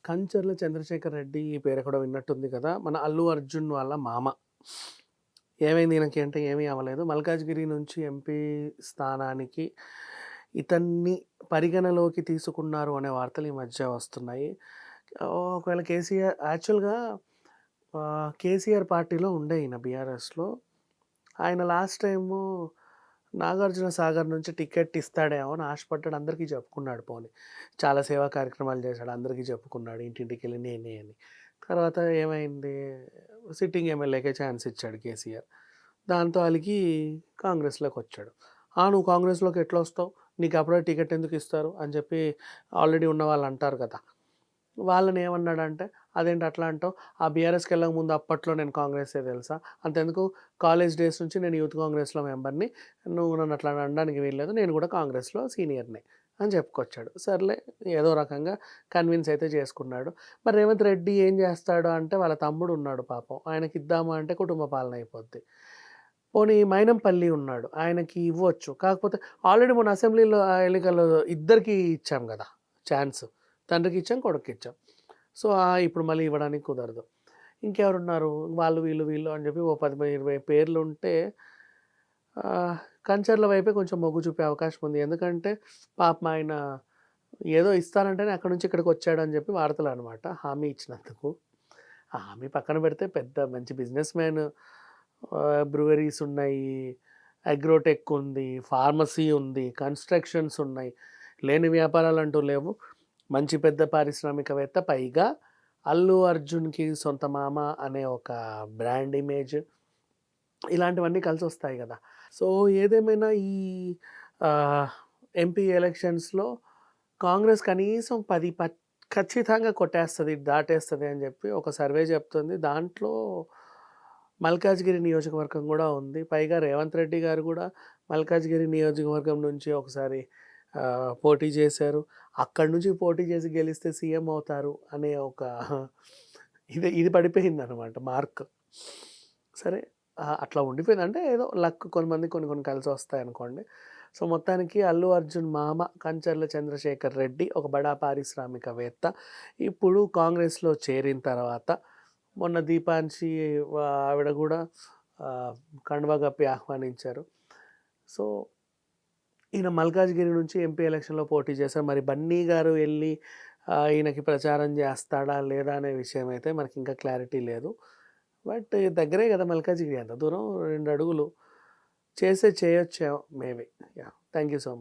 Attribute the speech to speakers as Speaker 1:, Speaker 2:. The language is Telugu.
Speaker 1: కంచర్ల చంద్రశేఖర్ రెడ్డి ఈ పేరు ఎక్కడో విన్నట్టుంది కదా! మన అల్లు అర్జున్ వాళ్ళ మామ. ఏమైంది ఈయనకి అంటే ఏమీ అవ్వలేదు. మల్కాజ్గిరి నుంచి ఎంపీ స్థానానికి ఇతన్ని పరిగణలోకి తీసుకున్నారు అనే వార్తలు ఈ మధ్య వస్తున్నాయి. ఒకవేళ కేసీఆర్ యాక్చువల్‌గా కేసీఆర్ పార్టీలో ఉండే ఈయన బీఆర్ఎస్‌లో. ఆయన లాస్ట్ టైము నాగార్జున సాగర్ నుంచి టికెట్ ఇస్తాడేమో అని ఆశపడ్డాడు. అందరికీ చెప్పుకున్నాడు పోనీ. చాలా సేవా కార్యక్రమాలు చేశాడు. అందరికీ చెప్పుకున్నాడు. ఇంటింటికెళ్ళి నేనే అని. తర్వాత ఏమైంది? సిట్టింగ్ ఎమ్మెల్యేకే ఛాన్స్ ఇచ్చాడు కేసీఆర్. దాంతో అలిగి కాంగ్రెస్‌లోకొచ్చాడు. నువ్వు కాంగ్రెస్‌లోకి ఎట్లొస్తావు? నీకు అప్పుడే టికెట్ ఎందుకు ఇస్తారు? అని చెప్పి ఆల్రెడీ ఉన్నవాళ్ళు అంటారు కదా! వాళ్ళని ఏమన్నాడంటే, అదేంటి అట్లా అంటావు? ఆ బీఆర్ఎస్‌కెళ్ళక ముందు అప్పట్లో నేను కాంగ్రెస్సే తెలుసా? అంతెందుకు కాలేజ్ డేస్ నుంచి నేను యూత్ కాంగ్రెస్‌లో మెంబర్‌ని. నువ్వు నన్ను అట్లా అనడానికి వీల్లేదు. నేను కూడా కాంగ్రెస్‌లో సీనియర్‌నే అని చెప్పుకొచ్చాడు. సర్లే ఏదో రకంగా కన్విన్స్ అయితే చేసుకున్నాడు. మరి రేవంత్ రెడ్డి ఏం చేస్తాడు అంటే వాళ్ళ తమ్ముడు ఉన్నాడు పాపం. ఆయనకిద్దామా అంటే కుటుంబ పాలన అయిపోద్ది. పోనీ మైనంపల్లి ఉన్నాడు. ఆయనకి ఇవ్వచ్చు. కాకపోతే ఆల్రెడీ మొన్న అసెంబ్లీలో ఎన్నికల్లో ఇద్దరికీ ఇచ్చాం గదా! ఛాన్స్. తండ్రికిచ్చాం, కొడుక్కిచ్చాం. సో, ఇప్పుడు మళ్ళీ ఇవ్వడానికి కుదరదు. ఇంకెవరున్నారు? వాళ్ళు, వీళ్ళు అని చెప్పి ఓ 10, 20 పేర్లుంటే ఆహ్, కంచర్ల వైపే కొంచెం మొగ్గు చూపే అవకాశం ఉంది. ఎందుకంటే పాపం ఆయన ఏదో ఇస్తానంటేనే అక్కడి నుంచి ఇక్కడికొచ్చాడని చెప్పి వార్తలనమాట హామీ ఇచ్చినందుకు. ఆ హామీ పక్కన పెడితే పెద్ద మంచి బిజినెస్ మ్యాన్. బ్రూవరీస్ ఉన్నాయి, అగ్రోటెక్ ఉంది, ఫార్మసీ ఉంది, కన్‌స్ట్రక్షన్స్ ఉన్నాయి. లేని వ్యాపారాలంటూ లేవు. మంచి పెద్ద పారిశ్రామికవేత్త. పైగా అల్లు అర్జున్‌కి సొంత మామ అనే ఒక బ్రాండ్ ఇమేజ్. ఇలాంటివన్నీ కలిసొస్తాయి గదా! సో, ఏదేమైనా ఈ ఆహ్, ఎంపీ ఎలక్షన్స్‌లో కాంగ్రెస్ కనీసం 10 ఖచ్చితంగా కొట్టేస్తది, దాటేస్తది అని జెప్పి ఒక సర్వే చెప్తుంది. దాంట్లో మల్కాజ్గిరి నియోజకవర్గం గూడా ఉంది. పైగా రేవంత్ రెడ్డి గారు గూడా మల్కాజ్గిరి నియోజకవర్గం నుంచి ఒకసారి పోటీ చేశారు. అక్కడి నుంచి పోటీ చేసి గెలిస్తే సీఎం అవుతారు అనే ఒక ఇది పడిపోయిందనమాట మార్క్. సరే అట్లా ఉండిపోయింది. అంటే ఏదో లక్ కొంతమందికి కొన్ని కలిసొస్తాయనుకోండి. సో, మొత్తానికి అల్లు అర్జున్ మామ కంచర్ల చంద్రశేఖర్ రెడ్డి ఒక బడా పారిశ్రామికవేత్త. ఇప్పుడు కాంగ్రెస్‌లో చేరిన తర్వాత మొన్న దీపాన్షి ఆవిడ గూడా కండువా కప్పి ఆహ్వానించారు. సో, ఈయన మల్కాజ్గిరి నుంచి ఎంపీ ఎలక్షన్‌లో పోటీ చేశారు. మరి బన్నీ గారు ఎళ్లి ఈయనకి ప్రచారం చేస్తాడా? లేదా? అనే విషయం అయితే మనకింకా క్లారిటీ లేదు. బట్ దగ్గరే గదా! మల్కాజ్గిరి ఎంత దూరం 2 అడుగులు. చేయొచ్చేమో maybe. Yeah! Thank you so much.